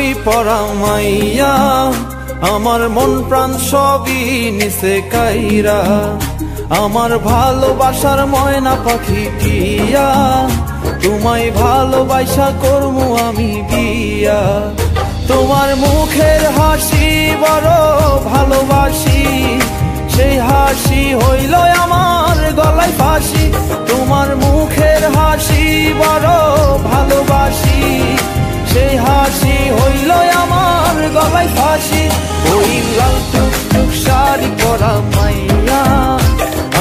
শাড়ি পরা মাইয়া, আমার মন প্রাণ সবই নিছে কাইরা। আমার ভালোবাসার ময়না পাখি টিয়া, তোমায় ভালোবাসা করমু আমি বিয়া। তোমার মুখের হাসি বড় ভালোবাসি, সেই হাসি হইল আমার গলায় ফাঁসি। তোমার মুখের হাসি বড় ভালোবাসি, সেই হাসি হইল আমার গলায় ফাঁসি। ওই লাল টুকটুক শাড়ি পরা মাইয়া,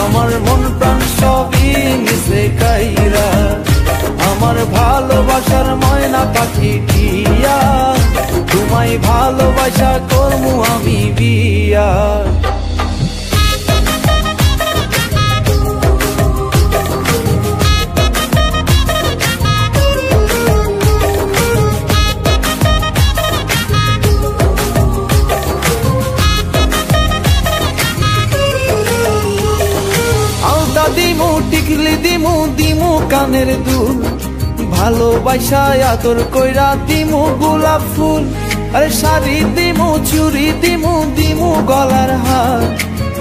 আমার মন প্রাণ সবই নিছে কাইরা। আমার ভালোবাসার ময়না পাখি টিয়া, তোমায় ভালোবাসা করমু আমি বিয়া। দিমু টিকলি দিমু দিমু কানের দুল, ভালোবাসা আদর কইরা দিমু গোলাপ ফুল। আরে শাড়ি দিমু চুড়ি দিমু দিমু গলার হার,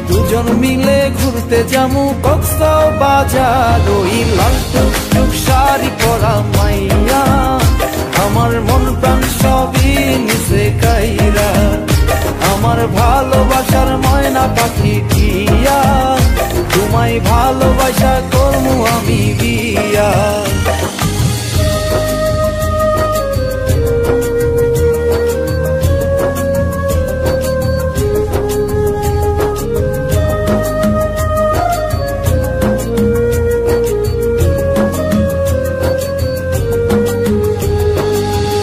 দুজন মিলে ঘুরতে যামু কক্সবাজার। ওই লাল টুকটুক শাড়ি পরা মাইয়া, আমার মন প্রাণ সবই নিছে কাইরা। আমার ভালোবাসার ময়না পাখি টিয়া, তোমায় ভালোবাসা করমু আমি বিয়া।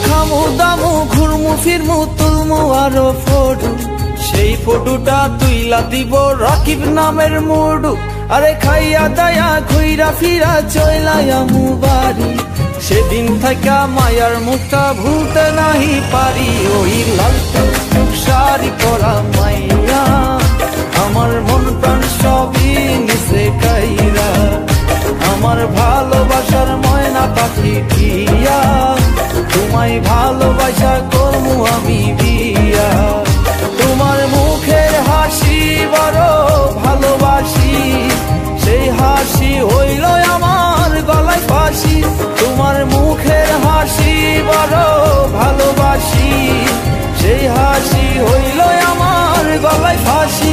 খামু দামু ঘুরমু ফিরমু তুলমু আরো ফটো, সেই ফটোটা তুইলা দিব রাকিব নামের মুডু। আরে খাইয়া দায়া ঘুইরা ফিরা চইলায়ামু বাড়ি, সেদিন থাকা মায়ার মুখটা ভুলতে নাহি পারি। ওই লাল টুকটুক শাড়ি পরা মাইয়া, আমার মন প্রাণ সবই নিছে কাইরা। আমার ভালোবাসার ময়না পাখি টিয়া, তোমায় ভালোবাসা করমু আমি বিয়া। তোমার মুখের হাসি বড় ভালোবাসি, সেই হাসি হইল আমার গলায় ফাঁসি। তোমার মুখের হাসি বড় ভালোবাসি, সেই হাসি হইল আমার গলায় ফাঁসি।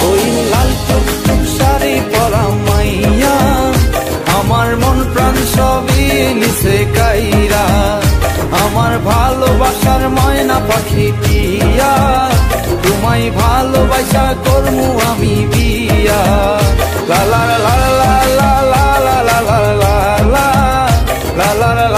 ওই লাল টুকটুক শাড়ি পরা মাইয়া, আমার মন প্রাণ সবই নিছে কাইরা। আমার ভালোবাসার ময়না পাখি টিয়া, তোমায় ভালোবাসা করমু আমি বিয়া। লা লা লা লা লা লা লা লা লা লা লা লা লা লা।